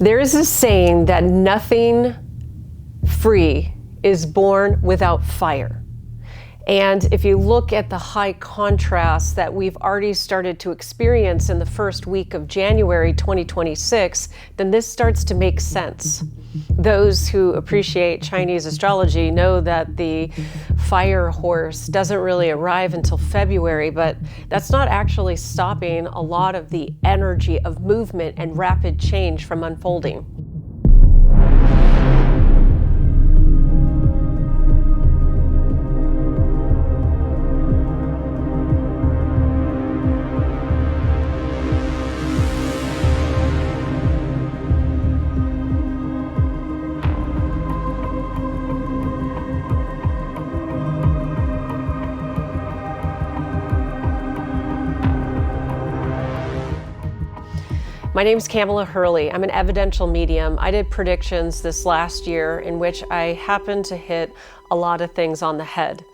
There is a saying that nothing free is born without fire. And if you look at the high contrast that we've already started to experience in the first week of January 2026, then this starts to make sense. Those who appreciate Chinese astrology know that the fire horse doesn't really arrive until February, but that's not actually stopping a lot of the energy of movement and rapid change from unfolding. My name is Kamala Hurley. I'm an evidential medium. I did predictions this last year in which I happened to hit a lot of things on the head.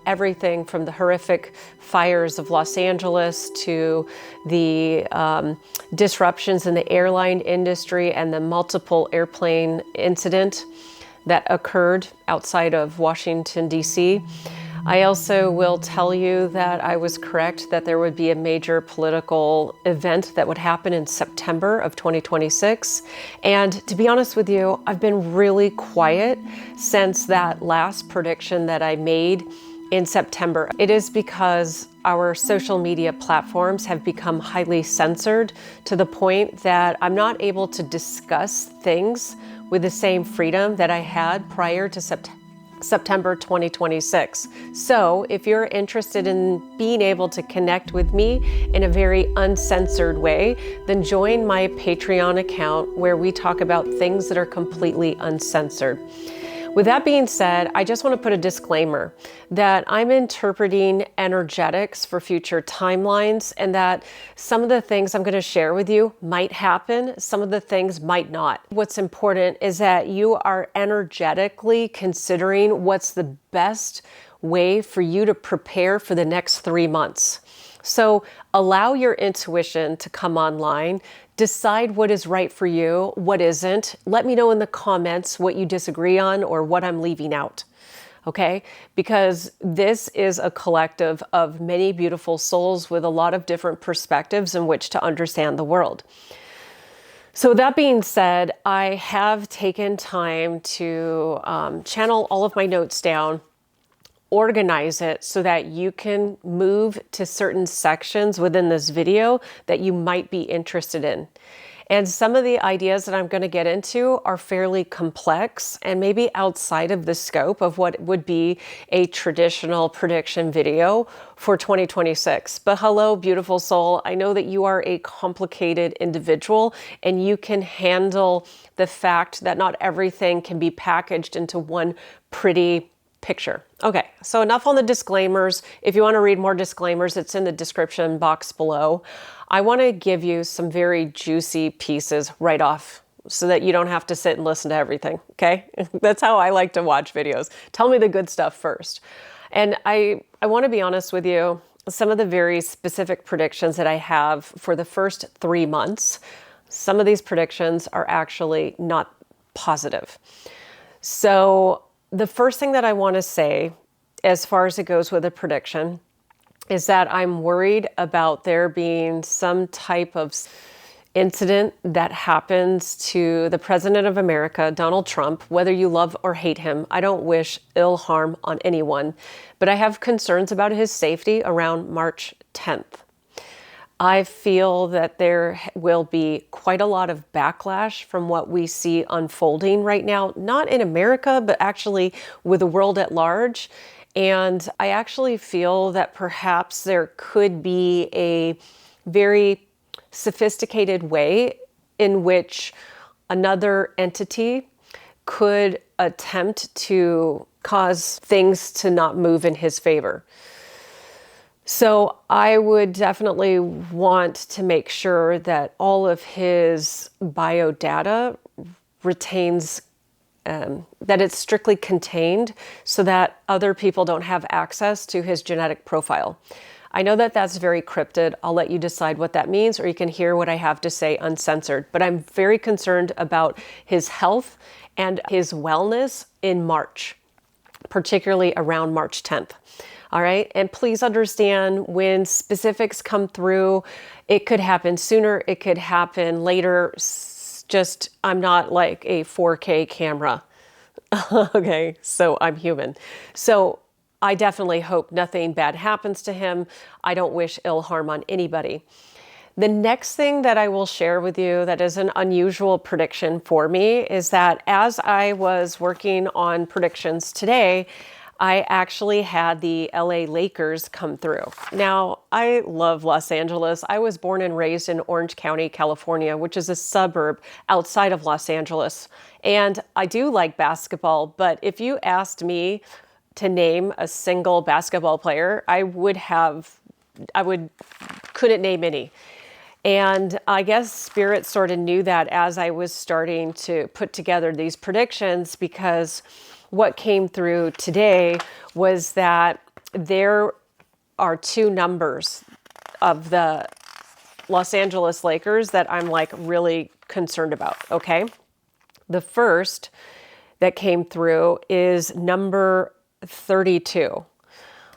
Everything from the horrific fires of Los Angeles to the disruptions in the airline industry and the multiple airplane incident that occurred outside of Washington, D.C. I also will tell you that I was correct that there would be a major political event that would happen in September of 2026. And to be honest with you, I've been really quiet since that last prediction that I made in September. It is because our social media platforms have become highly censored to the point that I'm not able to discuss things with the same freedom that I had prior to September 2026. So if you're interested in being able to connect with me in a very uncensored way, then join my Patreon account where we talk about things that are completely uncensored. With that being said, I just want to put a disclaimer that I'm interpreting energetics for future timelines and that some of the things I'm going to share with you might happen, some of the things might not. What's important is that you are energetically considering what's the best way for you to prepare for the next 3 months. So allow your intuition to come online. Decide what is right for you, what isn't. Let me know in the comments what you disagree on or what I'm leaving out, okay? Because this is a collective of many beautiful souls with a lot of different perspectives in which to understand the world. So that being said, I have taken time to channel all of my notes down, organize it so that you can move to certain sections within this video that you might be interested in. And some of the ideas that I'm going to get into are fairly complex and maybe outside of the scope of what would be a traditional prediction video for 2026. But hello, beautiful soul. I know that you are a complicated individual and you can handle the fact that not everything can be packaged into one pretty picture. Okay, so enough on the disclaimers. If you want to read more disclaimers, it's in the description box below. I want to give you some very juicy pieces right off so that you don't have to sit and listen to everything, okay? That's how I like to watch videos. Tell me the good stuff first. And I want to be honest with you, some of the very specific predictions that I have for the first 3 months, some of these predictions are actually not positive. So the first thing that I want to say, as far as it goes with a prediction, is that I'm worried about there being some type of incident that happens to the President of America, Donald Trump, whether you love or hate him. I don't wish ill harm on anyone, but I have concerns about his safety around March 10th. I feel that there will be quite a lot of backlash from what we see unfolding right now, not in America, but actually with the world at large. And I actually feel that perhaps there could be a very sophisticated way in which another entity could attempt to cause things to not move in his favor. So I would definitely want to make sure that all of his biodata retains, that it's strictly contained so that other people don't have access to his genetic profile. I know that that's very cryptid. I'll let you decide what that means, or you can hear what I have to say uncensored. But I'm very concerned about his health and his wellness in March, particularly around March 10th. All right. And please understand, when specifics come through, it could happen sooner, it could happen later. Just, I'm not like a 4K camera. Okay. So I'm human. So I definitely hope nothing bad happens to him. I don't wish ill harm on anybody. The next thing that I will share with you that is an unusual prediction for me is that as I was working on predictions today, I actually had the LA Lakers come through. Now, I love Los Angeles. I was born and raised in Orange County, California, which is a suburb outside of Los Angeles. And I do like basketball, but if you asked me to name a single basketball player, couldn't name any. And I guess Spirit sort of knew that as I was starting to put together these predictions, because what came through today was that there are two numbers of the Los Angeles Lakers that I'm like really concerned about, okay? The first that came through is number 32.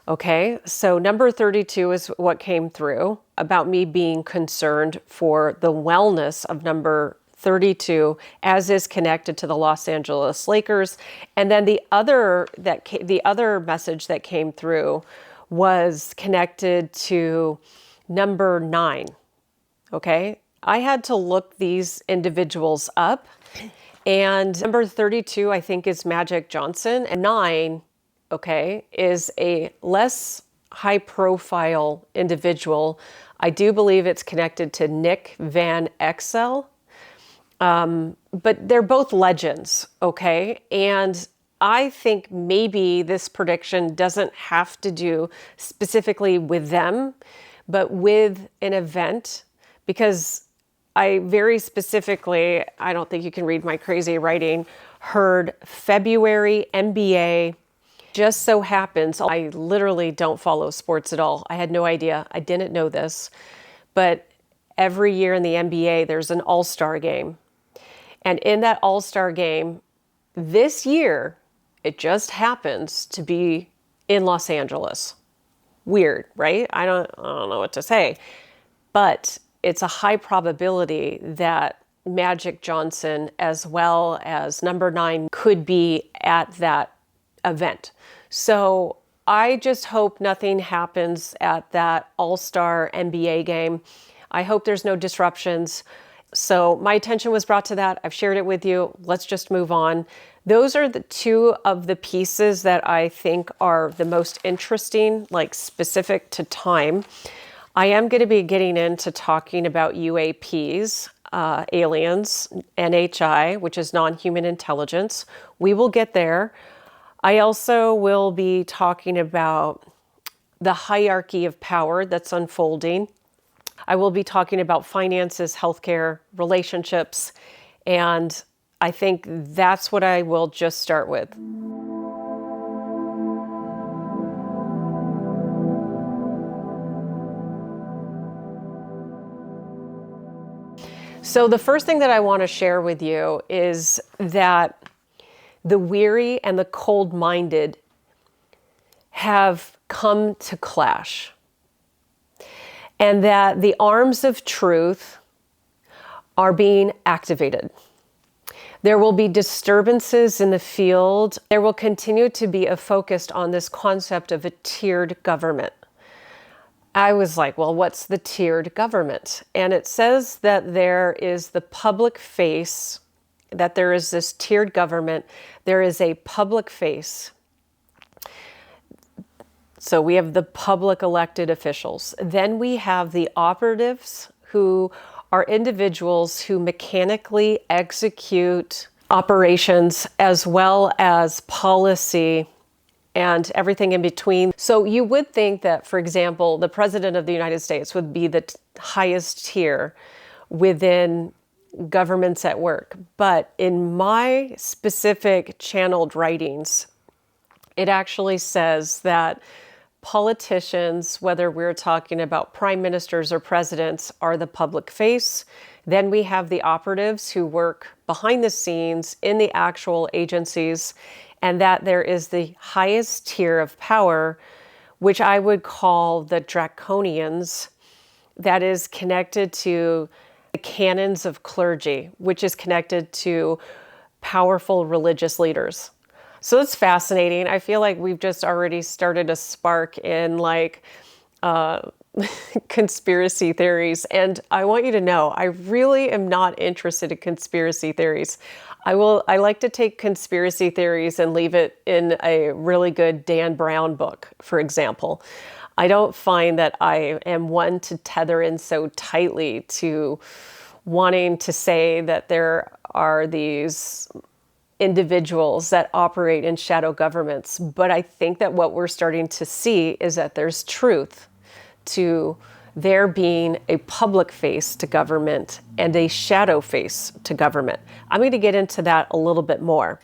Okay, so number 32 is what came through about me being concerned for the wellness of number 32 as is connected to the Los Angeles Lakers. And then the other message that came through was connected to number 9. Okay, I had to look these individuals up, and number 32 I think is Magic Johnson, and 9, okay, is a less high profile individual. I do believe it's connected to Nick Van Exel. But they're both legends, okay? And I think maybe this prediction doesn't have to do specifically with them, but with an event, because I very specifically, I don't think you can read my crazy writing, heard February NBA. Just so happens, I literally don't follow sports at all. I had no idea. I didn't know this. But every year in the NBA, there's an all-star game. And in that all-star game, this year, it just happens to be in Los Angeles. Weird, right? I don't know what to say. But it's a high probability that Magic Johnson, as well as number 9, could be at that event. So I just hope nothing happens at that all-star NBA game. I hope there's no disruptions. So my attention was brought to that. I've shared it with you. Let's just move on. Those are the two of the pieces that I think are the most interesting, like specific to time. I am going to be getting into talking about UAPs, aliens, NHI, which is non-human intelligence. We will get there. I also will be talking about the hierarchy of power that's unfolding. I will be talking about finances, healthcare, relationships, and I think that's what I will just start with. So the first thing that I want to share with you is that the weary and the cold-minded have come to clash, and that the arms of truth are being activated. There will be disturbances in the field. There will continue to be a focus on this concept of a tiered government. I was like, well, what's the tiered government? And it says that there is the public face, that there is this tiered government. There is a public face. So we have the public elected officials. Then we have the operatives, who are individuals who mechanically execute operations as well as policy and everything in between. So you would think that, for example, the President of the United States would be the highest tier within governments at work. But in my specific channeled writings, it actually says that Politicians, whether we're talking about prime ministers or presidents, are the public face. Then we have the operatives who work behind the scenes in the actual agencies, and that there is the highest tier of power, which I would call the draconians, that is connected to the canons of clergy, which is connected to powerful religious leaders. So it's fascinating. I feel like we've just already started a spark in like conspiracy theories. And I want you to know, I really am not interested in conspiracy theories. I like to take conspiracy theories and leave it in a really good Dan Brown book, for example. I don't find that I am one to tether in so tightly to wanting to say that there are these individuals that operate in shadow governments. But I think that what we're starting to see is that there's truth to there being a public face to government and a shadow face to government. I'm going to get into that a little bit more.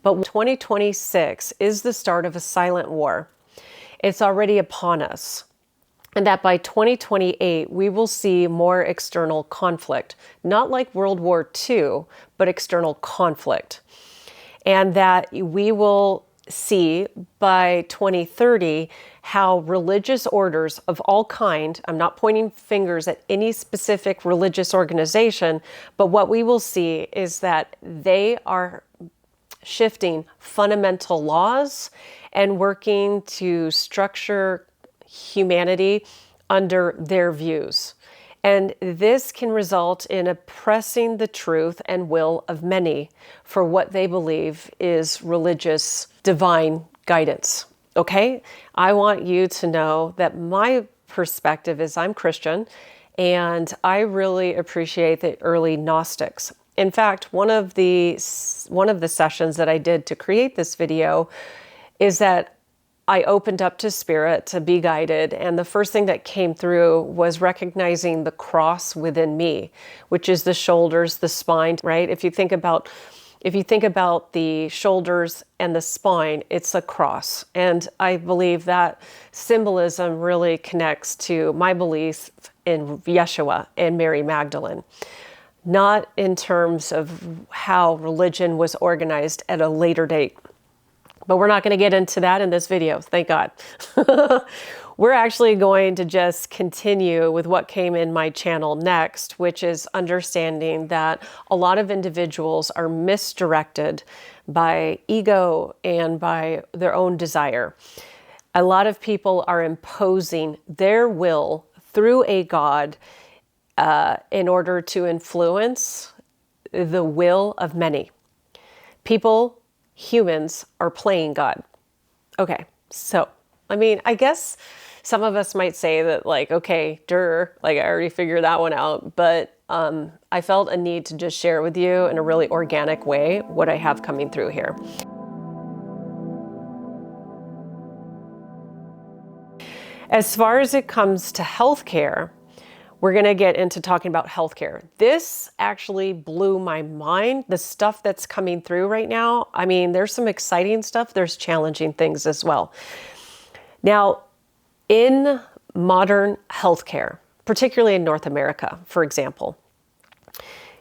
But 2026 is the start of a silent war. It's already upon us. And that by 2028, we will see more external conflict, not like World War II, but external conflict. And that we will see by 2030 how religious orders of all kind, I'm not pointing fingers at any specific religious organization, but what we will see is that they are shifting fundamental laws and working to structure humanity under their views. And this can result in oppressing the truth and will of many for what they believe is religious divine guidance. Okay? I want you to know that my perspective is I'm Christian, and I really appreciate the early Gnostics. In fact, one of the sessions that I did to create this video is that I opened up to spirit to be guided, and the first thing that came through was recognizing the cross within me, which is the shoulders, the spine, right? If you think about the shoulders and the spine, it's a cross. And I believe that symbolism really connects to my belief in Yeshua and Mary Magdalene, not in terms of how religion was organized at a later date. But we're not going to get into that in this video, thank God. We're actually going to just continue with what came in my channel next, which is understanding that a lot of individuals are misdirected by ego and by their own desire. A lot of people are imposing their will through a God in order to influence the will of many. Humans are playing God. Okay, so, I mean, I guess some of us might say that like, okay, like I already figured that one out, but I felt a need to just share with you in a really organic way what I have coming through here. As far as it comes to healthcare, we're going to get into talking about healthcare. This actually blew my mind, the stuff that's coming through right now. I mean, there's some exciting stuff. There's challenging things as well. Now, in modern healthcare, particularly in North America, for example,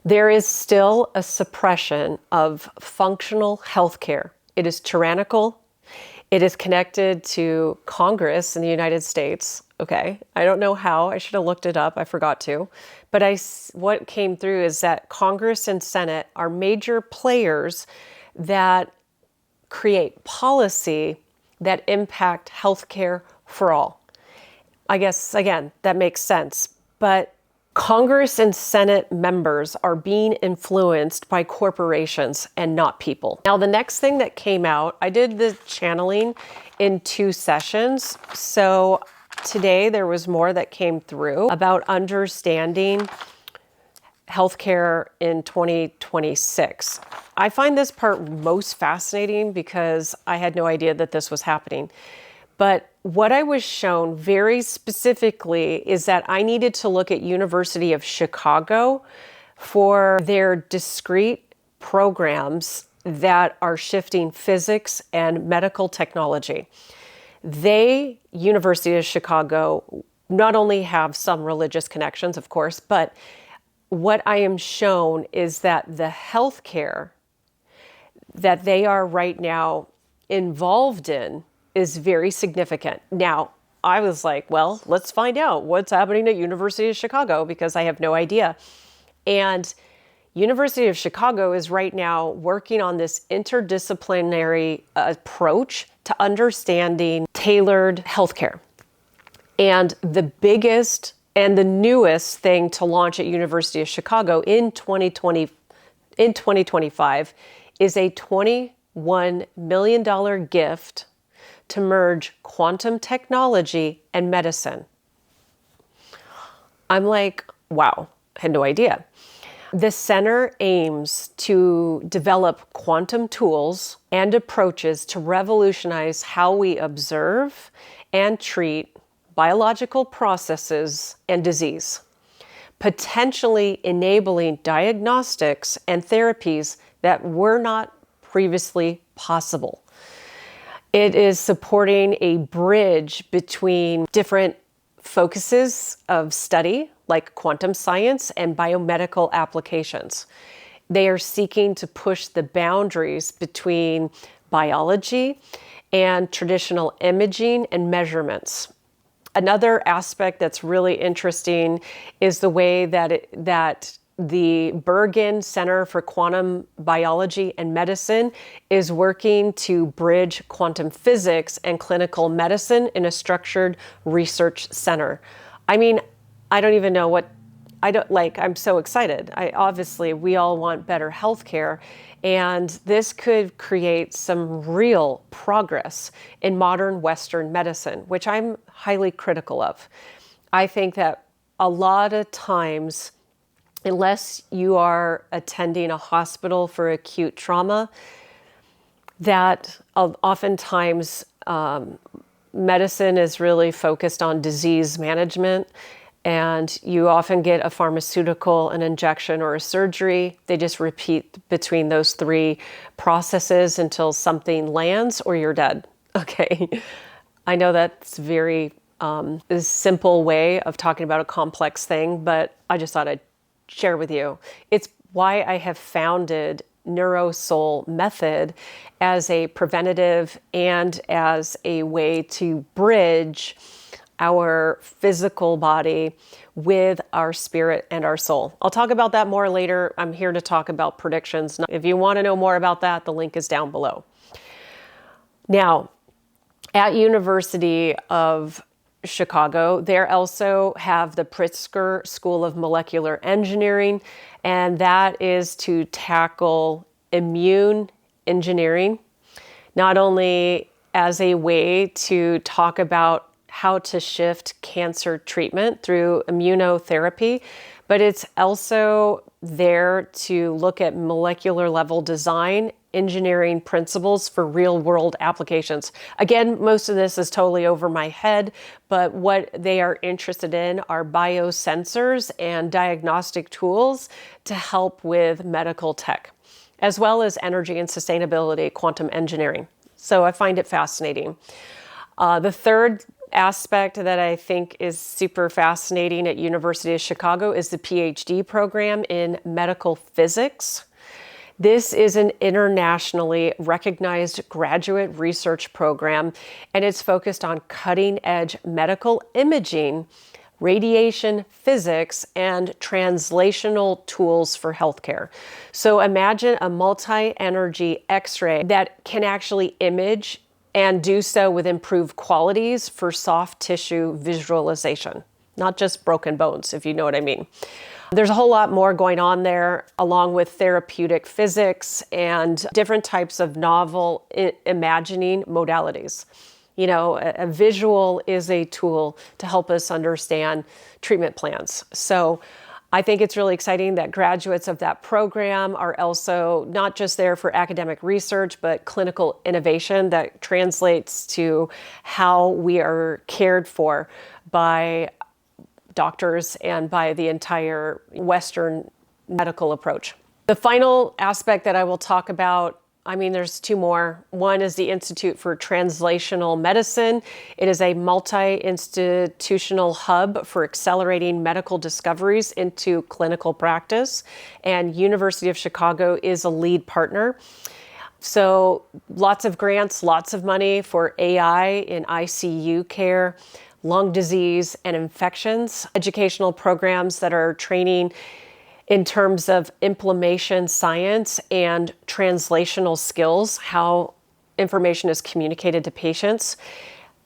there is still a suppression of functional healthcare. It is tyrannical. It is connected to Congress in the United States. Okay, I don't know how. I should have looked it up. I forgot to. But what came through is that Congress and Senate are major players that create policy that impact healthcare for all. I guess, again, that makes sense. But Congress and Senate members are being influenced by corporations and not people. Now, the next thing that came out, I did the channeling in 2 sessions. So today there was more that came through about understanding healthcare in 2026. I find this part most fascinating because I had no idea that this was happening. But what I was shown very specifically is that I needed to look at University of Chicago for their discrete programs that are shifting physics and medical technology. University of Chicago, not only have some religious connections, of course, but what I am shown is that the healthcare that they are right now involved in is very significant. Now, I was like, well, let's find out what's happening at University of Chicago because I have no idea. And University of Chicago is right now working on this interdisciplinary approach to understanding tailored healthcare. And the biggest and the newest thing to launch at University of Chicago in 2025 is a $21 million gift to merge quantum technology and medicine. I'm like, wow, had no idea. The center aims to develop quantum tools and approaches to revolutionize how we observe and treat biological processes and disease, potentially enabling diagnostics and therapies that were not previously possible. It is supporting a bridge between different focuses of study, like quantum science and biomedical applications. They are seeking to push the boundaries between biology and traditional imaging and measurements. Another aspect that's really interesting is the way that the Bergen Center for Quantum Biology and Medicine is working to bridge quantum physics and clinical medicine in a structured research center. I mean, I don't even know what, I'm so excited. Obviously, we all want better healthcare, and this could create some real progress in modern Western medicine, which I'm highly critical of. I think that a lot of times, unless you are attending a hospital for acute trauma, that oftentimes medicine is really focused on disease management, and you often get a pharmaceutical, an injection, or a surgery. They just repeat between those three processes until something lands or you're dead. Okay, I know that's very a simple way of talking about a complex thing, but I just thought I'd share with you. It's why I have founded NeuroSoul Method as a preventative and as a way to bridge our physical body with our spirit and our soul. I'll talk about that more later. I'm here to talk about predictions. If you want to know more about that, the link is down below. Now, at University of Chicago, they also have the Pritzker School of Molecular Engineering, and that is to tackle immune engineering, not only as a way to talk about how to shift cancer treatment through immunotherapy, but it's also there to look at molecular level design, engineering principles for real world applications. Again, most of this is totally over my head, but what they are interested in are biosensors and diagnostic tools to help with medical tech, as well as energy and sustainability, quantum engineering. So I find it fascinating. The third aspect that I think is super fascinating at University of Chicago is the PhD program in medical physics. This is an internationally recognized graduate research program, and it's focused on cutting-edge medical imaging, radiation physics, and translational tools for healthcare. So imagine a multi-energy X-ray that can actually image and do so with improved qualities for soft tissue visualization, not just broken bones, if you know what I mean. There's a whole lot more going on there, along with therapeutic physics and different types of novel imagining modalities. You know, a visual is a tool to help us understand treatment plans. So I think it's really exciting that graduates of that program are also not just there for academic research, but clinical innovation that translates to how we are cared for by doctors and by the entire Western medical approach. The final aspect that I will talk about There's two more. One is the Institute for Translational Medicine. It is a multi-institutional hub for accelerating medical discoveries into clinical practice, and University of Chicago is a lead partner. So lots of grants, lots of money for AI in ICU care, lung disease and infections, educational programs that are training in terms of inflammation science and translational skills, how information is communicated to patients,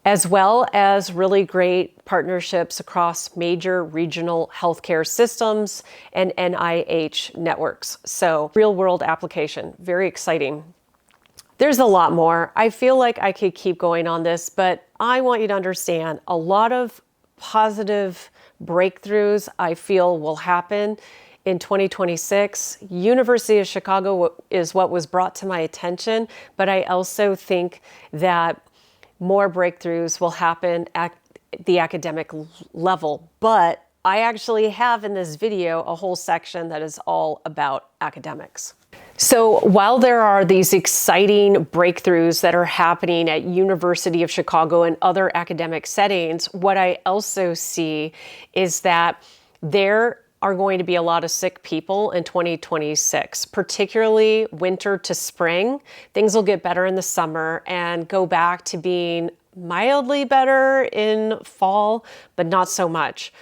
as well as really great partnerships across major regional healthcare systems and NIH networks. So real world application, very exciting. There's a lot more. I feel like I could keep going on this, but I want you to understand a lot of positive breakthroughs I feel will happen in 2026. University of Chicago is what was brought to my attention, but I also think that more breakthroughs will happen at the academic level. But I actually have in this video a whole section that is all about academics. So while there are these exciting breakthroughs that are happening at University of Chicago and other academic settings, what I also see is that there are going to be a lot of sick people in 2026, particularly winter to spring. Things will get better in the summer and go back to being mildly better in fall, but not so much.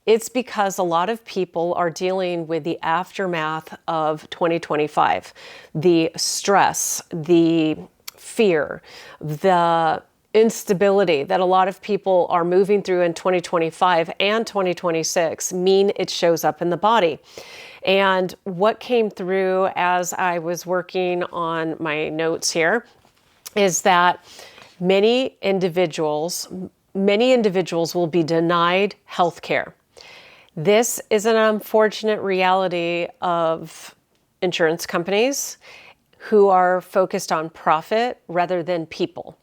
It's because a lot of people are dealing with the aftermath of 2025, the stress, the fear, the instability that a lot of people are moving through in 2025 and 2026 mean it shows up in the body. And what came through as I was working on my notes here is that many individuals will be denied health care. This is an unfortunate reality of insurance companies who are focused on profit rather than people.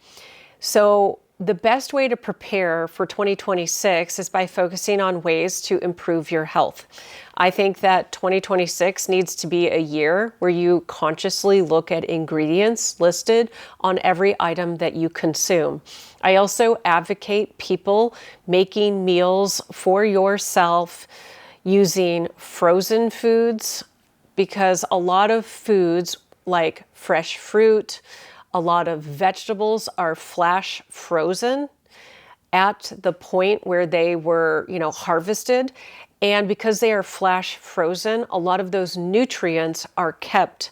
So the best way to prepare for 2026 is by focusing on ways to improve your health. I think that 2026 needs to be a year where you consciously look at ingredients listed on every item that you consume. I also advocate people making meals for yourself using frozen foods, because a lot of foods like fresh fruit, a lot of vegetables are flash frozen at the point where they were, harvested. And because they are flash frozen, a lot of those nutrients are kept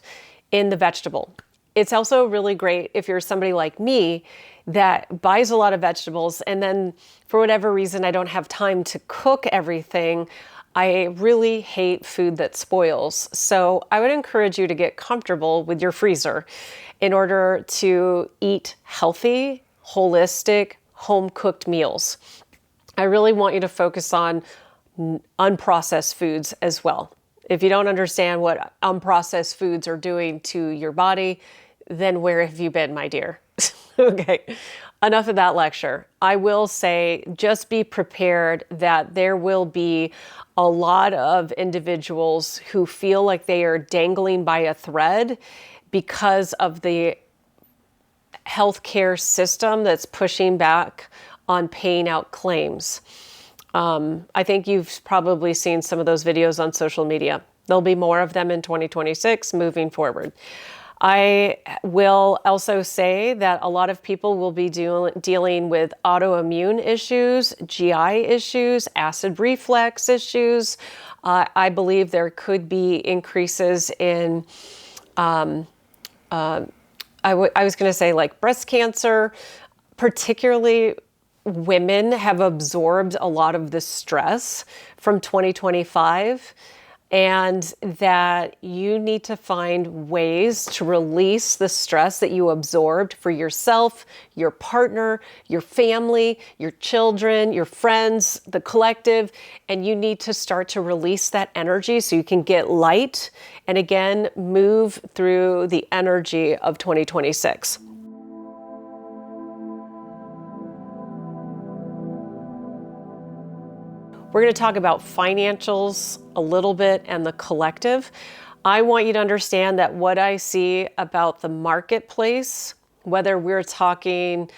in the vegetable. It's also really great if you're somebody like me that buys a lot of vegetables and then for whatever reason I don't have time to cook everything. I really hate food that spoils. So I would encourage you to get comfortable with your freezer in order to eat healthy, holistic, home-cooked meals. I really want you to focus on unprocessed foods as well. If you don't understand what unprocessed foods are doing to your body, then where have you been, my dear? Okay, enough of that lecture. I will say, just be prepared that there will be a lot of individuals who feel like they are dangling by a thread because of the healthcare system that's pushing back on paying out claims. I think you've probably seen some of those videos on social media. There'll be more of them in 2026 moving forward. I will also say that a lot of people will be dealing with autoimmune issues, GI issues, acid reflux issues. I believe there could be increases in, I was going to say like breast cancer, particularly women have absorbed a lot of the stress from 2025. And that you need to find ways to release the stress that you absorbed for yourself, your partner, your family, your children, your friends, the collective, and you need to start to release that energy so you can get light and again, move through the energy of 2026. We're going to talk about financials a little bit and the collective. I want you to understand that what I see about the marketplace, whether we're talking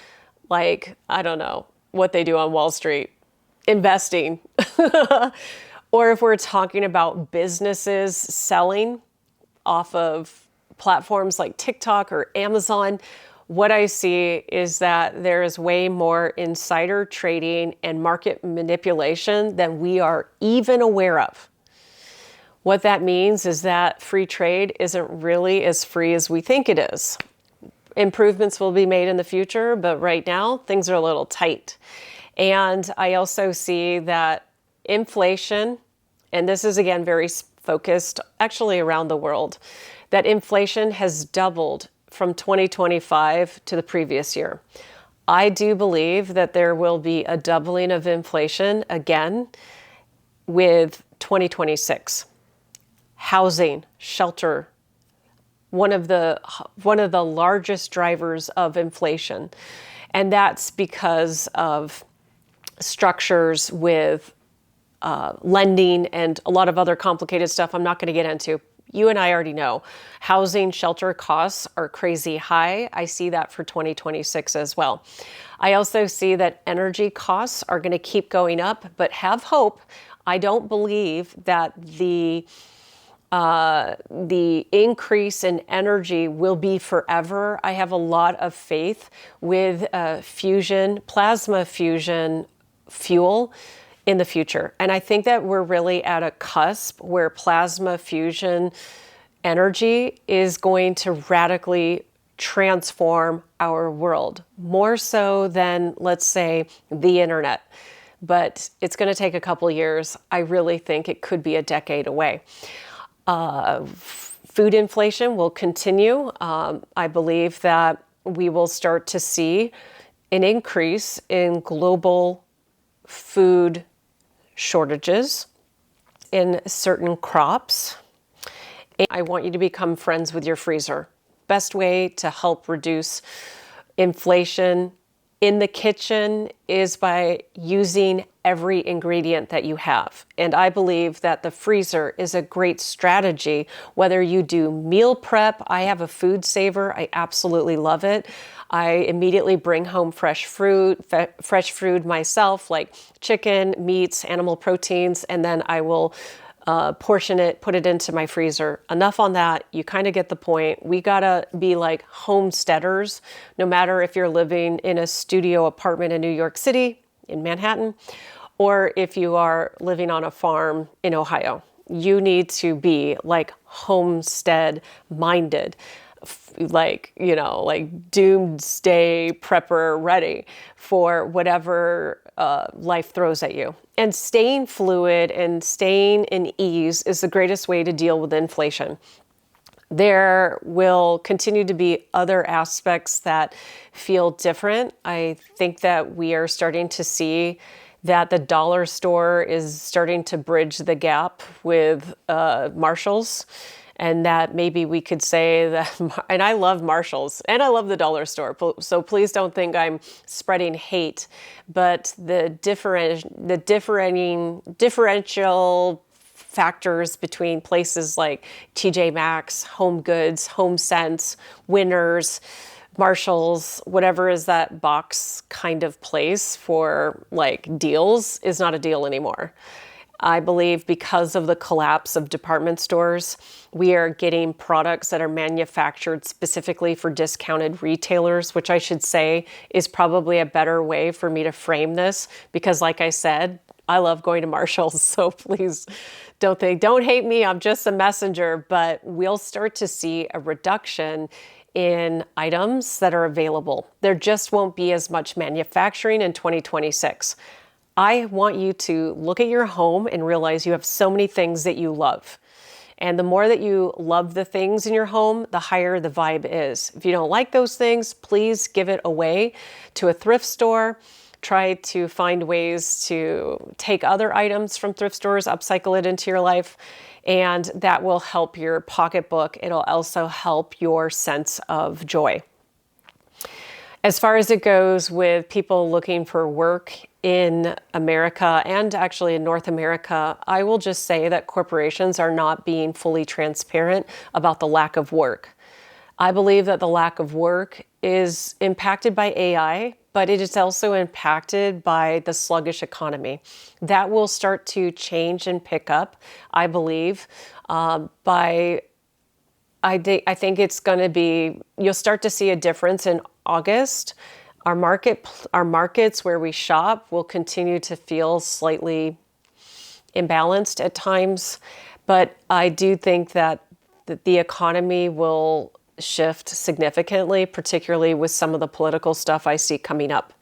like, I don't know, what they do on Wall Street, investing, or if we're talking about businesses selling off of platforms like TikTok or Amazon, what I see is that there is way more insider trading and market manipulation than we are even aware of. What that means is that free trade isn't really as free as we think it is. Improvements will be made in the future, but right now things are a little tight. And I also see that inflation, and this is again very focused actually around the world, that inflation has doubled from 2025 to the previous year. I do believe that there will be a doubling of inflation again with 2026. Housing, shelter, one of the largest drivers of inflation. And that's because of structures with lending and a lot of other complicated stuff I'm not going to get into. You and I already know housing, shelter costs are crazy high. I see that for 2026 as well. I also see that energy costs are going to keep going up, but have hope. I don't believe that the increase in energy will be forever. I have a lot of faith with plasma fusion fuel in the future. And I think that we're really at a cusp where plasma fusion energy is going to radically transform our world, more so than, let's say, the internet. But it's going to take a couple years. I really think it could be a decade away. Food inflation will continue. I believe that we will start to see an increase in global food shortages in certain crops. And I want you to become friends with your freezer. Best way to help reduce inflation in the kitchen is by using every ingredient that you have. And I believe that the freezer is a great strategy, whether you do meal prep. I have a food saver. I absolutely love it. I immediately bring home fresh fruit myself, like chicken, meats, animal proteins, and then I will portion it, put it into my freezer. Enough on that. You kind of get the point. We gotta be like homesteaders, no matter if you're living in a studio apartment in New York City, in Manhattan, or if you are living on a farm in Ohio. You need to be like homestead minded, like doomsday prepper ready for whatever life throws at you. And staying fluid and staying in ease is the greatest way to deal with inflation. There will continue to be other aspects that feel different. I think that we are starting to see that the dollar store is starting to bridge the gap with Marshalls. And that maybe we could say that, and I love Marshalls and I love the dollar store, so please don't think I'm spreading hate, but the differential factors between places like TJ Maxx, Home Goods, Home Sense, Winners, Marshalls, whatever is that box kind of place for like deals is not a deal anymore. I believe because of the collapse of department stores, we are getting products that are manufactured specifically for discounted retailers, which I should say is probably a better way for me to frame this because like I said, I love going to Marshalls, so please don't hate me, I'm just a messenger, but we'll start to see a reduction in items that are available. There just won't be as much manufacturing in 2026. I want you to look at your home and realize you have so many things that you love. And the more that you love the things in your home, the higher the vibe is. If you don't like those things, please give it away to a thrift store. Try to find ways to take other items from thrift stores, upcycle it into your life, and that will help your pocketbook. It'll also help your sense of joy. As far as it goes with people looking for work in America and actually in North America, I will just say that corporations are not being fully transparent about the lack of work. I believe that the lack of work is impacted by AI, but it is also impacted by the sluggish economy. That will start to change and pick up, I believe, I think it's going to be, you'll start to see a difference in August. Our markets where we shop will continue to feel slightly imbalanced at times, but I do think that the economy will shift significantly, particularly with some of the political stuff I see coming up.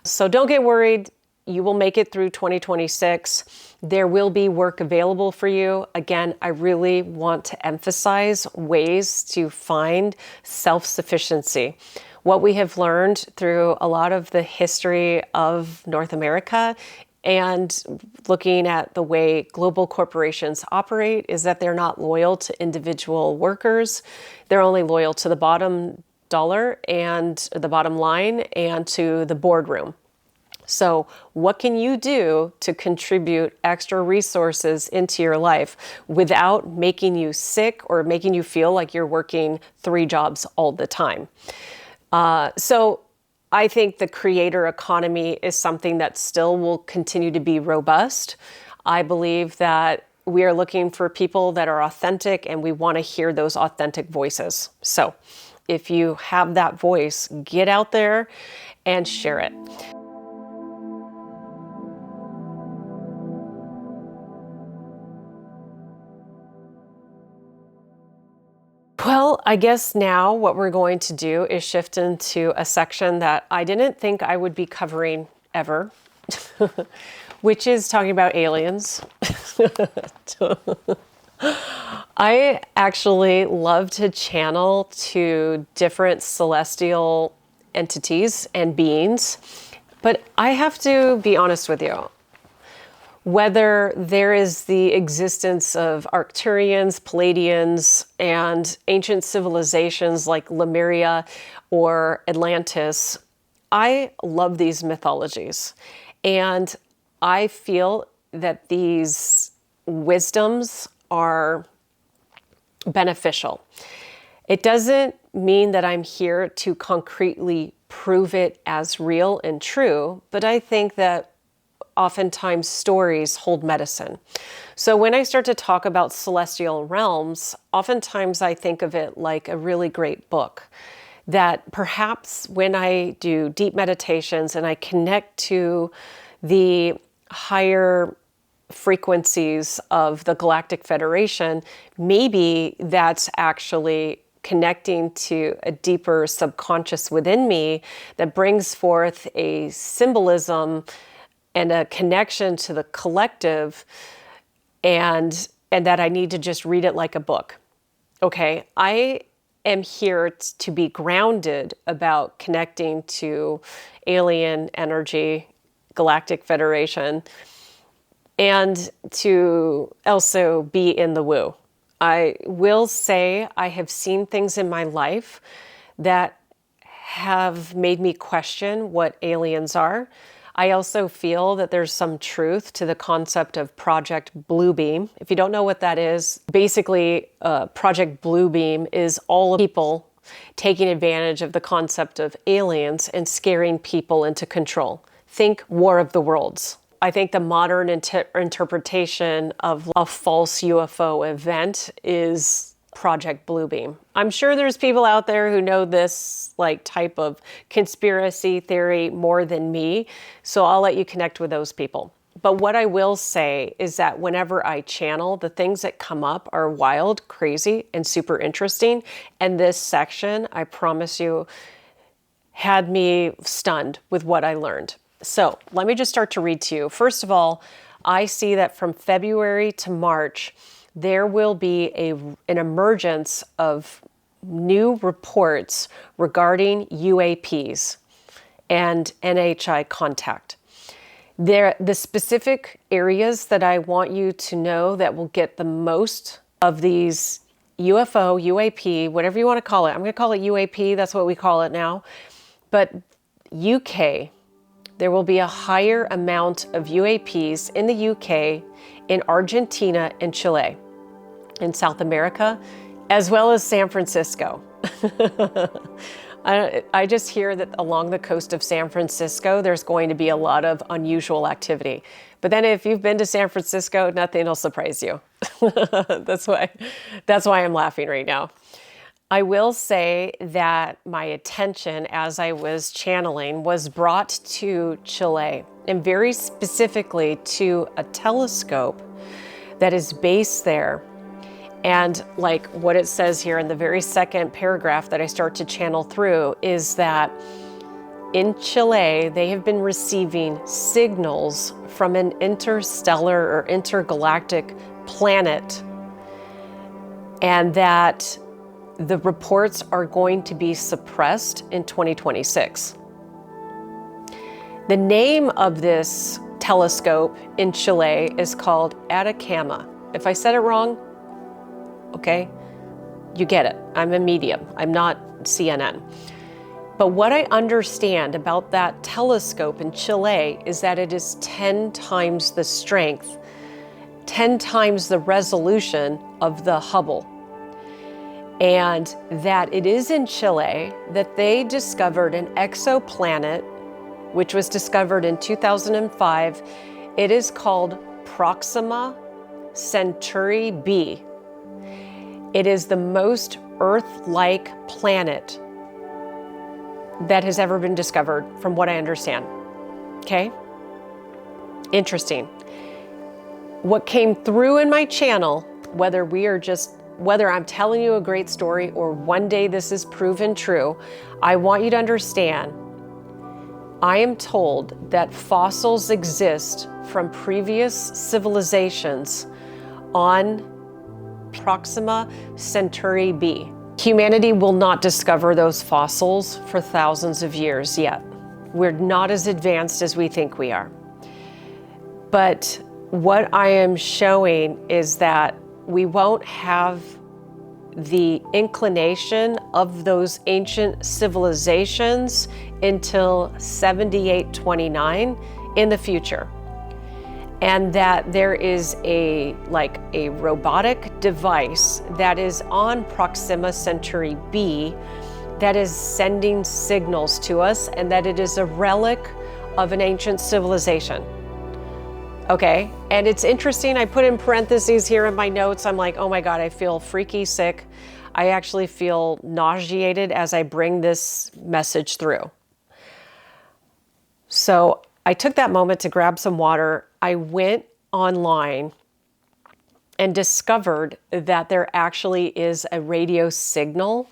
So don't get worried. You will make it through 2026. There will be work available for you. Again, I really want to emphasize ways to find self-sufficiency. What we have learned through a lot of the history of North America and looking at the way global corporations operate is that they're not loyal to individual workers. They're only loyal to the bottom dollar and the bottom line and to the boardroom. So what can you do to contribute extra resources into your life without making you sick or making you feel like you're working 3 jobs all the time? So I think the creator economy is something that still will continue to be robust. I believe that we are looking for people that are authentic and we want to hear those authentic voices. So if you have that voice, get out there and share it. Well, I guess now what we're going to do is shift into a section that I didn't think I would be covering ever, which is talking about aliens. I actually love to channel to different celestial entities and beings, but I have to be honest with you. Whether there is the existence of Arcturians, Palladians, and ancient civilizations like Lemuria or Atlantis, I love these mythologies. And I feel that these wisdoms are beneficial. It doesn't mean that I'm here to concretely prove it as real and true, but I think that oftentimes stories hold medicine. So when I start to talk about celestial realms, oftentimes I think of it like a really great book that perhaps when I do deep meditations and I connect to the higher frequencies of the Galactic Federation, maybe that's actually connecting to a deeper subconscious within me that brings forth a symbolism and a connection to the collective, and that I need to just read it like a book. Okay, I am here to be grounded about connecting to alien energy, Galactic Federation, and to also be in the woo. I will say I have seen things in my life that have made me question what aliens are. I also feel that there's some truth to the concept of Project Bluebeam. If you don't know what that is, basically Project Bluebeam is all people taking advantage of the concept of aliens and scaring people into control. Think War of the Worlds. I think the modern interpretation of a false UFO event is Project Bluebeam. I'm sure there's people out there who know this type of conspiracy theory more than me, so I'll let you connect with those people. But what I will say is that whenever I channel, the things that come up are wild, crazy, and super interesting. And this section, I promise you, had me stunned with what I learned. So let me just start to read to you. First of all, I see that from February to March, there will be an emergence of new reports regarding UAPs and NHI contact. The specific areas that I want you to know that will get the most of these UFO, UAP, whatever you want to call it. I'm going to call it UAP. That's what we call it now. But UK, there will be a higher amount of UAPs in the UK, in Argentina and Chile, in South America, as well as San Francisco. I just hear that along the coast of San Francisco, there's going to be a lot of unusual activity. But then if you've been to San Francisco, nothing will surprise you. That's why I'm laughing right now. I will say that my attention as I was channeling was brought to Chile, and very specifically to a telescope that is based there. And like what it says here in the very second paragraph that I start to channel through is that in Chile, they have been receiving signals from an interstellar or intergalactic planet, and that the reports are going to be suppressed in 2026. The name of this telescope in Chile is called Atacama. If I said it wrong, okay, you get it. I'm a medium. I'm not CNN. But what I understand about that telescope in Chile is that it is 10 times the strength, 10 times the resolution of the Hubble. And that it is in Chile that they discovered an exoplanet, which was discovered in 2005. It is called Proxima Centauri b. It is the most Earth-like planet that has ever been discovered, from what I understand. Okay? Interesting. What came through in my channel, whether I'm telling you a great story or one day this is proven true, I want you to understand, I am told that fossils exist from previous civilizations on Proxima Centauri b. Humanity will not discover those fossils for thousands of years yet. We're not as advanced as we think we are. But what I am showing is that we won't have the inclination of those ancient civilizations until 7829 in the future. And that there is a robotic device that is on Proxima Centauri b that is sending signals to us, and that it is a relic of an ancient civilization. Okay, and it's interesting, I put in parentheses here in my notes, I'm like, oh my God, I feel freaky sick. I actually feel nauseated as I bring this message through. So I took that moment to grab some water. I went online and discovered that there actually is a radio signal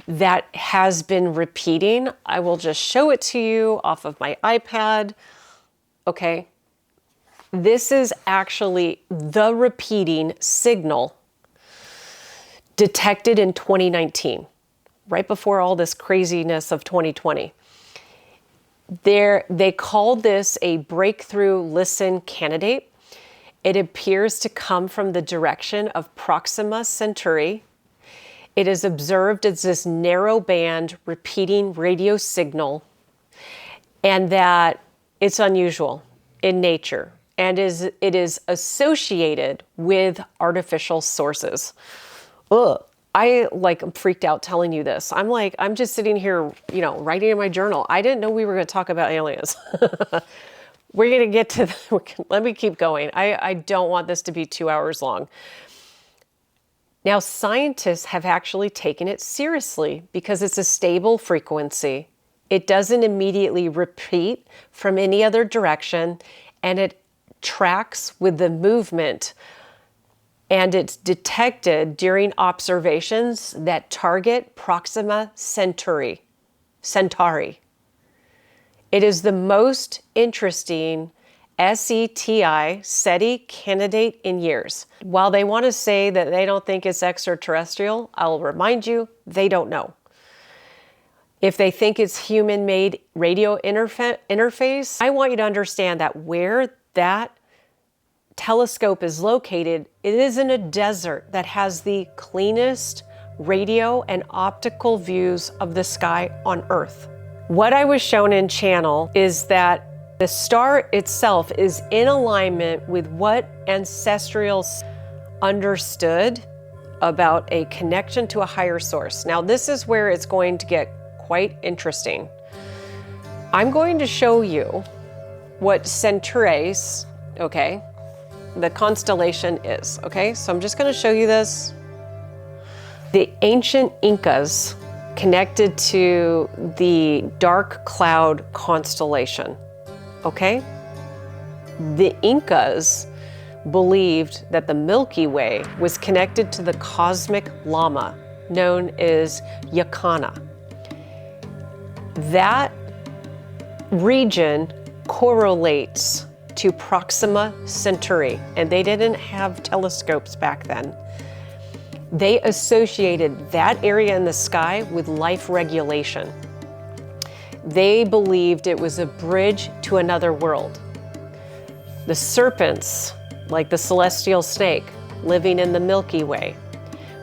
that has been repeating. I will just show it to you off of my iPad. Okay. This is actually the repeating signal detected in 2019, right before all this craziness of 2020. They called this a breakthrough listen candidate. It appears to come from the direction of Proxima Centauri. It is observed as this narrow band repeating radio signal, and that it's unusual in nature, and it is associated with artificial sources. Ugh. I'm freaked out telling you this. I'm just sitting here, writing in my journal. I didn't know we were going to talk about aliens. We're going to get to, let me keep going. I don't want this to be 2 hours long. Now, scientists have actually taken it seriously because it's a stable frequency. It doesn't immediately repeat from any other direction, and it tracks with the movement. And it's detected during observations that target Proxima Centauri. It is the most interesting SETI candidate in years. While they want to say that they don't think it's extraterrestrial, I'll remind you, they don't know. If they think it's human-made radio interface, I want you to understand that where that telescope is located, it is in a desert that has the cleanest radio and optical views of the sky on Earth. What I was shown in channel is that the star itself is in alignment with what ancestors understood about a connection to a higher source. Now, this is where it's going to get quite interesting. I'm going to show you what Centaurus, okay, the constellation is, okay? So I'm just going to show you this. The ancient Incas connected to the dark cloud constellation, okay? The Incas believed that the Milky Way was connected to the cosmic llama known as Yakana. That region correlates to Proxima Centauri, and they didn't have telescopes back then. They associated that area in the sky with life regulation. They believed it was a bridge to another world. The serpents, like the celestial snake living in the Milky Way,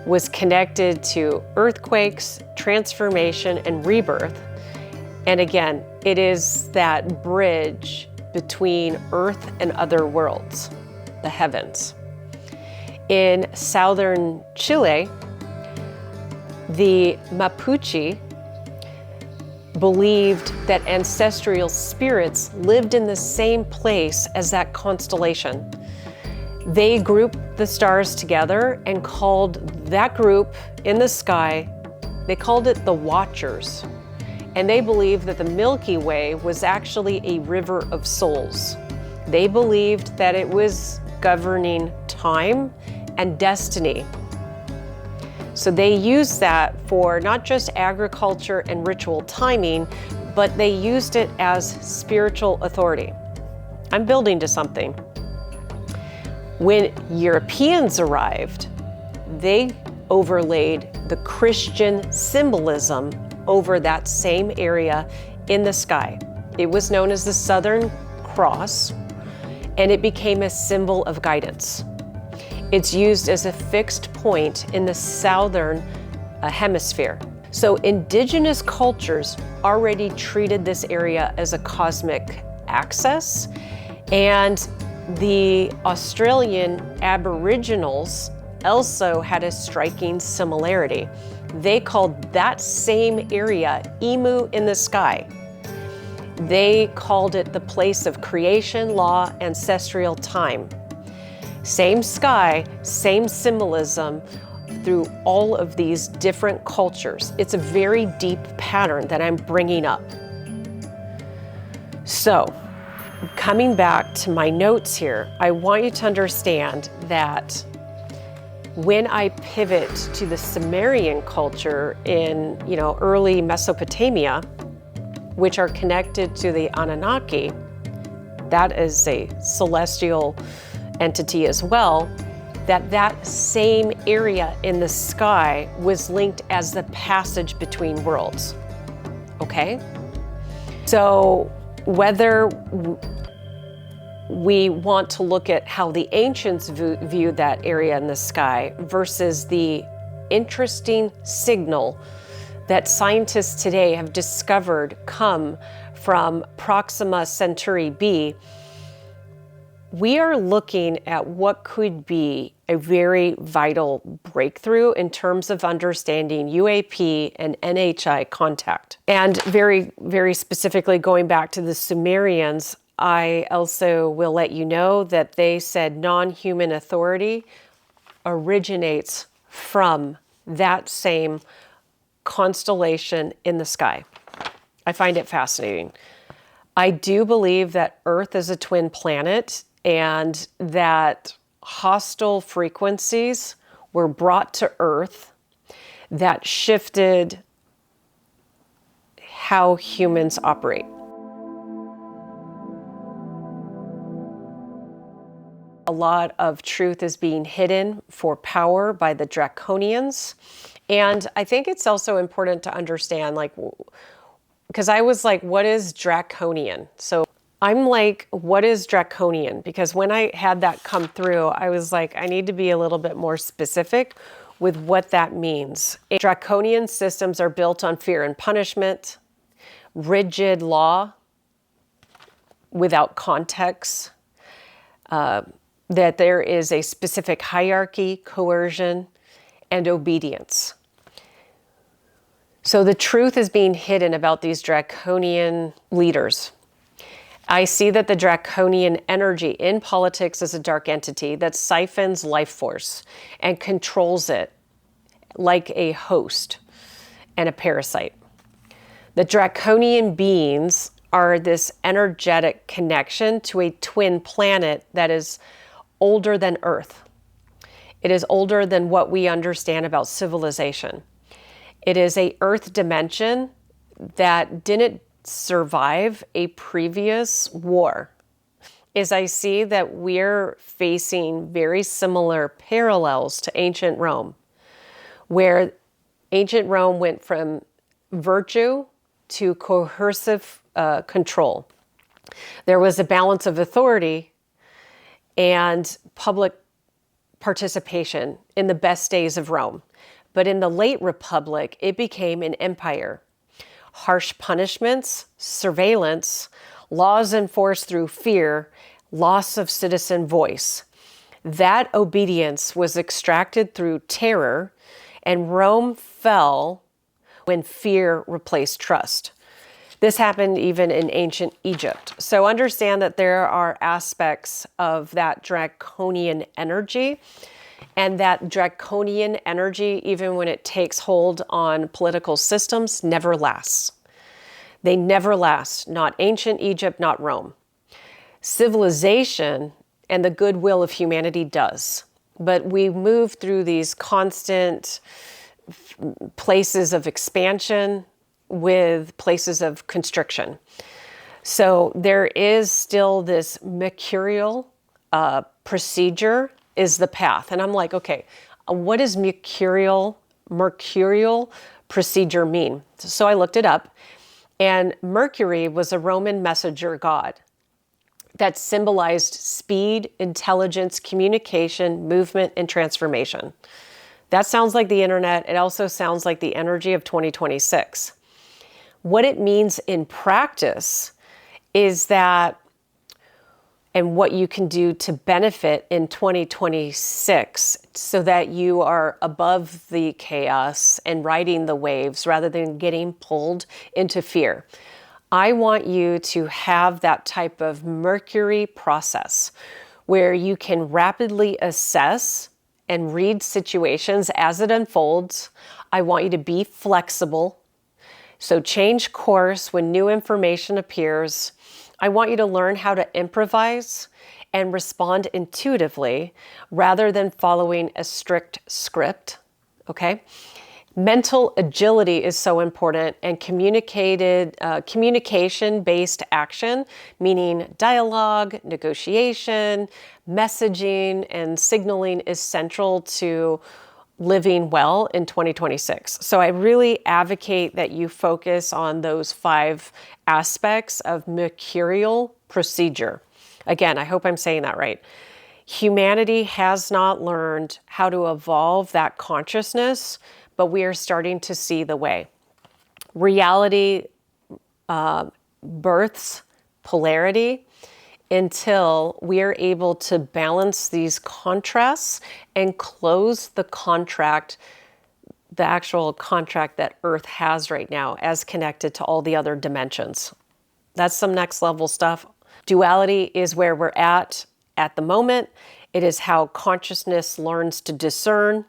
was connected to earthquakes, transformation, and rebirth. And again, it is that bridge between Earth and other worlds, the heavens. In southern Chile, the Mapuche believed that ancestral spirits lived in the same place as that constellation. They grouped the stars together and called that group in the sky, they called it the Watchers. And they believed that the Milky Way was actually a river of souls. They believed that it was governing time and destiny. So they used that for not just agriculture and ritual timing, but they used it as spiritual authority. I'm building to something. When Europeans arrived, they overlaid the Christian symbolism over that same area in the sky. It was known as the Southern Cross, and it became a symbol of guidance. It's used as a fixed point in the southern hemisphere. So indigenous cultures already treated this area as a cosmic axis, and the Australian Aboriginals also had a striking similarity. They called that same area Emu in the sky. They called it the place of creation, law, ancestral time. Same sky, same symbolism through all of these different cultures. It's a very deep pattern that I'm bringing up. So, coming back to my notes here, I want you to understand that when I pivot to the Sumerian culture in, early Mesopotamia, which are connected to the Anunnaki, that is a celestial entity as well, that same area in the sky was linked as the passage between worlds, okay? So whether we want to look at how the ancients viewed that area in the sky versus the interesting signal that scientists today have discovered come from Proxima Centauri b, we are looking at what could be a very vital breakthrough in terms of understanding UAP and NHI contact. And very, very specifically going back to the Sumerians, I also will let you know that they said non-human authority originates from that same constellation in the sky. I find it fascinating. I do believe that Earth is a twin planet and that hostile frequencies were brought to Earth that shifted how humans operate. A lot of truth is being hidden for power by the draconians. And I think it's also important to understand, because I was like, what is draconian? So I'm like, what is draconian? Because when I had that come through, I was like, I need to be a little bit more specific with what that means. Draconian systems are built on fear and punishment, rigid law without context, that there is a specific hierarchy, coercion, and obedience. So the truth is being hidden about these draconian leaders. I see that the draconian energy in politics is a dark entity that siphons life force and controls it like a host and a parasite. The draconian beings are this energetic connection to a twin planet that is older than Earth. It is older than what we understand about civilization. It is a Earth dimension that didn't survive a previous war. Is I see that we're facing very similar parallels to ancient Rome, where ancient Rome went from virtue to coercive control. There was a balance of authority and public participation in the best days of Rome. But in the late Republic, it became an empire. Harsh punishments, surveillance, laws enforced through fear, loss of citizen voice. That obedience was extracted through terror, and Rome fell when fear replaced trust. This happened even in ancient Egypt. So understand that there are aspects of that draconian energy, and that draconian energy, even when it takes hold on political systems, never lasts. They never last, not ancient Egypt, not Rome. Civilization and the goodwill of humanity does, but we move through these constant places of expansion with places of constriction. So there is still this mercurial procedure is the path. And I'm like, okay, what does mercurial procedure mean? So I looked it up, and Mercury was a Roman messenger god that symbolized speed, intelligence, communication, movement, and transformation. That sounds like the internet. It also sounds like the energy of 2026. What it means in practice is that, and what you can do to benefit in 2026 so that you are above the chaos and riding the waves rather than getting pulled into fear. I want you to have that type of Mercury process where you can rapidly assess and read situations as it unfolds. I want you to be flexible. So change course when new information appears. I want you to learn how to improvise and respond intuitively rather than following a strict script, okay? Mental agility is so important, and communication-based action, meaning dialogue, negotiation, messaging, and signaling is central to living well in 2026. So I really advocate that you focus on those 5 aspects of mercurial procedure. Again, I hope I'm saying that right. Humanity has not learned how to evolve that consciousness, but we are starting to see the way. Reality births polarity until we are able to balance these contrasts and close the contract, the actual contract that Earth has right now as connected to all the other dimensions. That's some next level stuff. Duality is where we're at the moment. It is how consciousness learns to discern.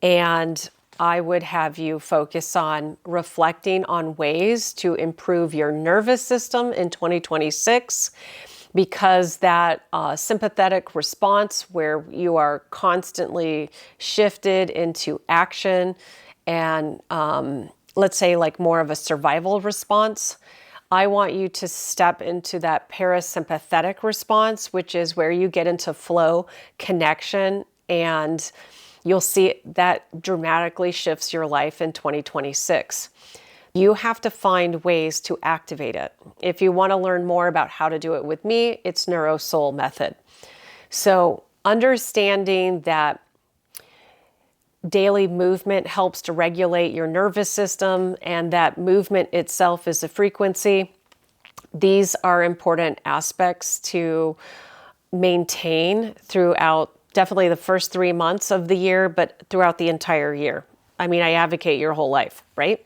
And I would have you focus on reflecting on ways to improve your nervous system in 2026. Because that sympathetic response where you are constantly shifted into action and let's say like more of a survival response, I want you to step into that parasympathetic response, which is where you get into flow, connection, and you'll see that dramatically shifts your life in 2026. You have to find ways to activate it. If you want to learn more about how to do it with me, it's NeuroSoul method. So understanding that Daily movement helps to regulate your nervous system, and that movement itself is a frequency. These are important aspects to maintain throughout definitely the first 3 months of the year, but throughout the entire year. I mean, I advocate your whole life, right?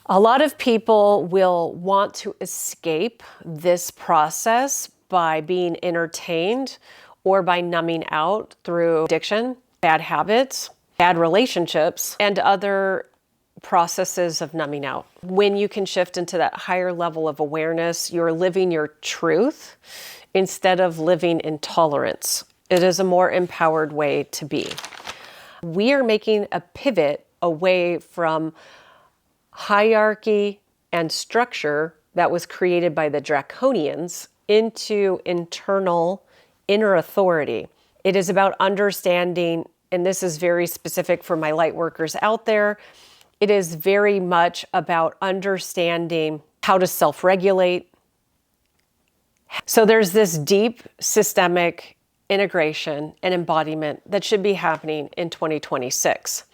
A lot of people will want to escape this process by being entertained or by numbing out through addiction, bad habits, bad relationships, and other processes of numbing out. When you can shift into that higher level of awareness, you're living your truth instead of living in tolerance. It is a more empowered way to be. We are making a pivot away from hierarchy and structure that was created by the draconians into internal inner authority. It is about understanding, and this is very specific for my light workers out there, it is very much about understanding how to self-regulate. So there's this deep systemic integration and embodiment that should be happening in 2026.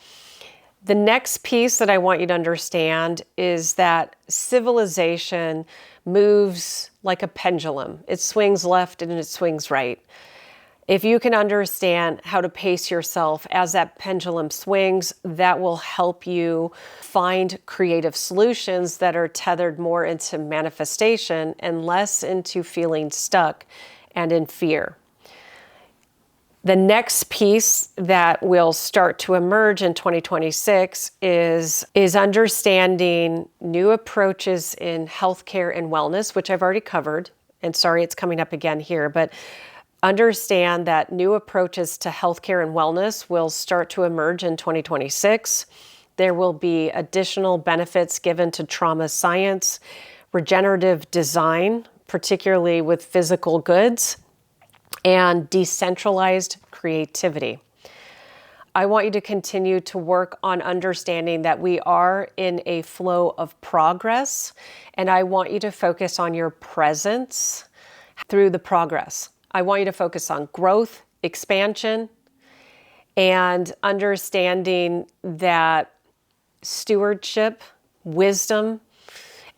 The next piece that I want you to understand is that civilization moves like a pendulum. It swings left and it swings right. If you can understand how to pace yourself as that pendulum swings, that will help you find creative solutions that are tethered more into manifestation and less into feeling stuck and in fear. The next piece that will start to emerge in 2026 is understanding new approaches in healthcare and wellness, which I've already covered. And sorry, it's coming up again here, but understand that new approaches to healthcare and wellness will start to emerge in 2026. There will be additional benefits given to trauma science, regenerative design, particularly with physical goods, and decentralized creativity. I want you to continue to work on understanding that we are in a flow of progress, and I want you to focus on your presence through the progress. I want you to focus on growth, expansion, and understanding that stewardship, wisdom,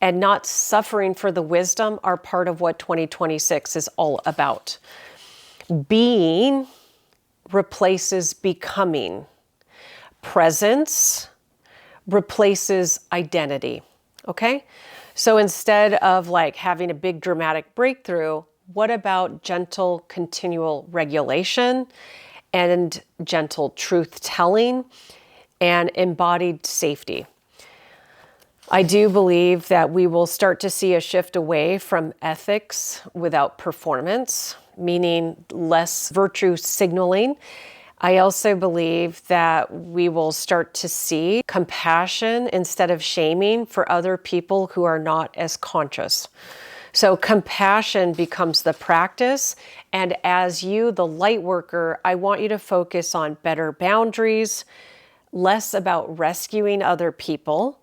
and not suffering for the wisdom are part of what 2026 is all about. Being replaces becoming. Presence replaces identity. Okay? So instead of like having a big dramatic breakthrough, what about gentle, continual regulation and gentle truth telling and embodied safety? I do believe that we will start to see a shift away from ethics without performance, meaning less virtue signaling. I also believe that we will start to see compassion instead of shaming for other people who are not as conscious. So compassion becomes the practice. And as you, the light worker, I want you to focus on better boundaries, less about rescuing other people,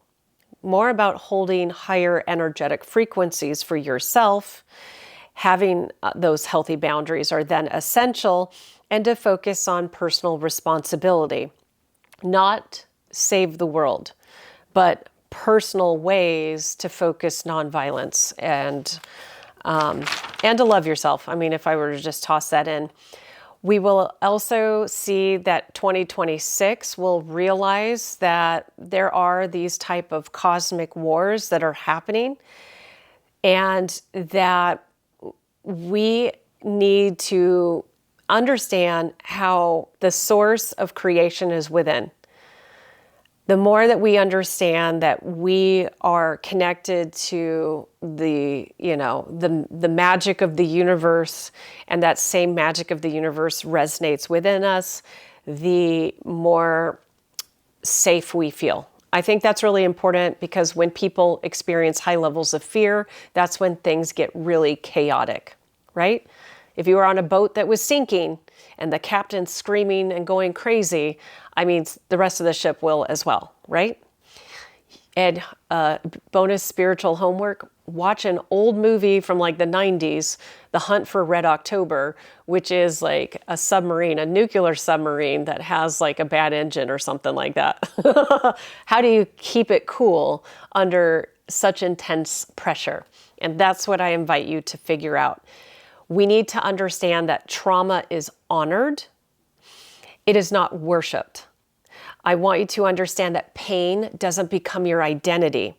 more about holding higher energetic frequencies for yourself. Having those healthy boundaries are then essential, and to focus on personal responsibility, not save the world, but personal ways to focus nonviolence and to love yourself. I mean, if I were to just toss that in. We will also see that 2026 will realize that there are these type of cosmic wars that are happening, and that we need to understand how the source of creation is within. The more that we understand that we are connected to the magic of the universe, and that same magic of the universe resonates within us, the more safe we feel. I think that's really important, because when people experience high levels of fear, that's when things get really chaotic, right? If you were on a boat that was sinking and the captain's screaming and going crazy, I mean, the rest of the ship will as well, right? And bonus spiritual homework, watch an old movie from like the 90s, The Hunt for Red October, which is like a submarine, a nuclear submarine that has like a bad engine or something like that. How do you keep it cool under such intense pressure? And that's what I invite you to figure out. We need to understand that trauma is honored. It is not worshiped. I want you to understand that pain doesn't become your identity.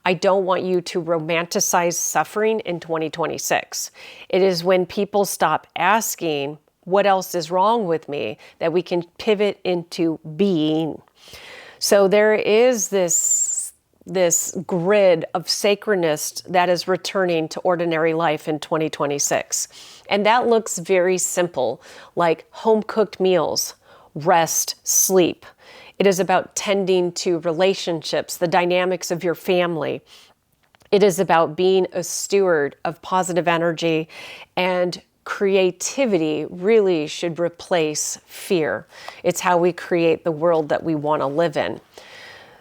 I don't want you to romanticize suffering in 2026. It is when people stop asking, what else is wrong with me, that we can pivot into being. So there is this grid of sacredness that is returning to ordinary life in 2026. And that looks very simple, like home-cooked meals, rest, sleep. It is about tending to relationships, the dynamics of your family. It is about being a steward of positive energy, and creativity really should replace fear. It's how we create the world that we want to live in.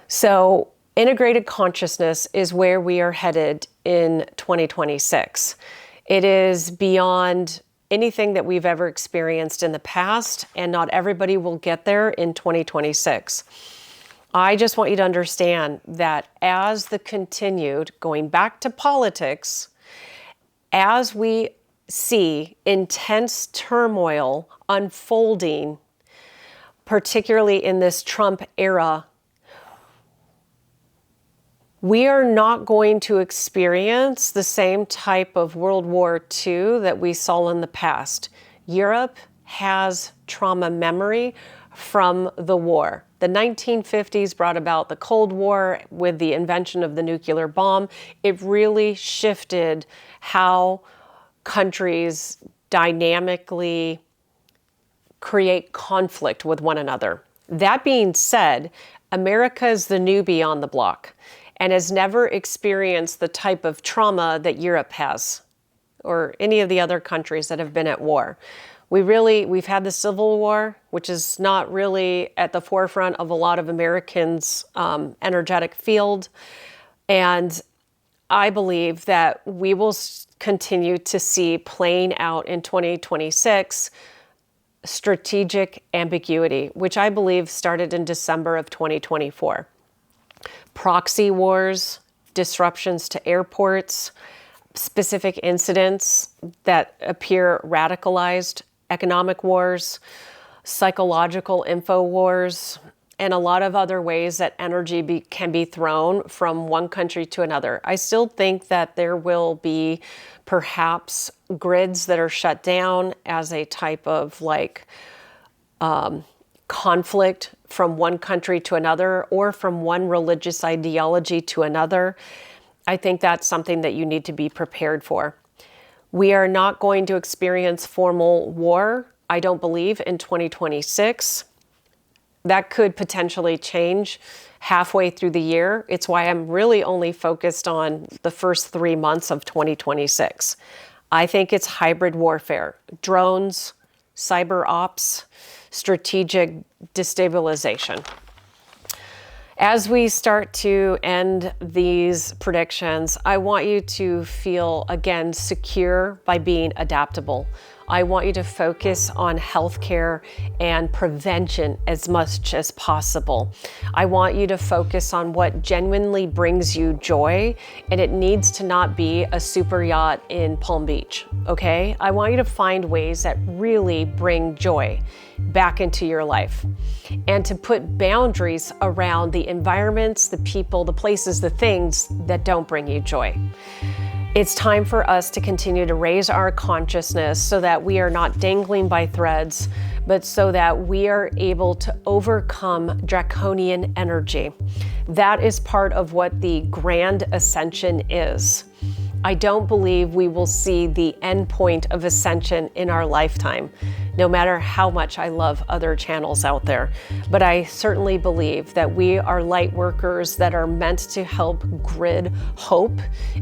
So integrated consciousness is where we are headed in 2026. It is beyond anything that we've ever experienced in the past, and not everybody will get there in 2026. I just want you to understand that as the continued, going back to politics, as we see intense turmoil unfolding, particularly in this Trump era, we are not going to experience the same type of World War II that we saw in the past. Europe has trauma memory from the war. The 1950s brought about the Cold War with the invention of the nuclear bomb. It really shifted how countries dynamically create conflict with one another. That being said, America is the newbie on the block and has never experienced the type of trauma that Europe has, or any of the other countries that have been at war. We've had the Civil War, which is not really at the forefront of a lot of Americans' energetic field. And I believe that we will continue to see playing out in 2026 strategic ambiguity, which I believe started in December of 2024. Proxy wars, disruptions to airports, specific incidents that appear radicalized, economic wars, psychological info wars, and a lot of other ways that energy can be thrown from one country to another. I still think that there will be perhaps grids that are shut down as a type of conflict from one country to another, or from one religious ideology to another. I think that's something that you need to be prepared for. We are not going to experience formal war, I don't believe, in 2026. That could potentially change halfway through the year. It's why I'm really only focused on the first 3 months of 2026. I think it's hybrid warfare, drones, cyber ops, strategic destabilization. As we start to end these predictions, I want you to feel, again, secure by being adaptable. I want you to focus on healthcare and prevention as much as possible. I want you to focus on what genuinely brings you joy, and it needs to not be a super yacht in Palm Beach, okay? I want you to find ways that really bring joy back into your life, and to put boundaries around the environments, the people, the places, the things that don't bring you joy. It's time for us to continue to raise our consciousness so that we are not dangling by threads, but so that we are able to overcome draconian energy. That is part of what the grand ascension is. I don't believe we will see the end point of ascension in our lifetime, no matter how much I love other channels out there. But I certainly believe that we are light workers that are meant to help grid hope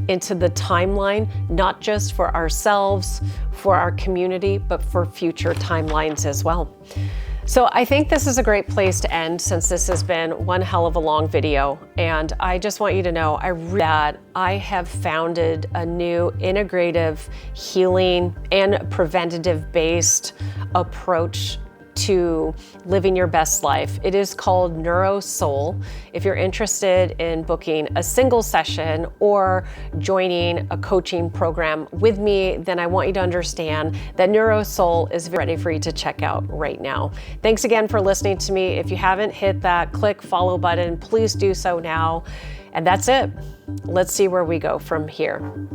into the timeline, not just for ourselves, for our community, but for future timelines as well. So I think this is a great place to end, since this has been one hell of a long video. And I just want you to know that I have founded a new integrative healing and preventative-based approach to living your best life. It is called NeuroSoul. If you're interested in booking a single session or joining a coaching program with me, then I want you to understand that NeuroSoul is ready for you to check out right now. Thanks again for listening to me. If you haven't hit that click follow button, please do so now. And that's it. Let's see where we go from here.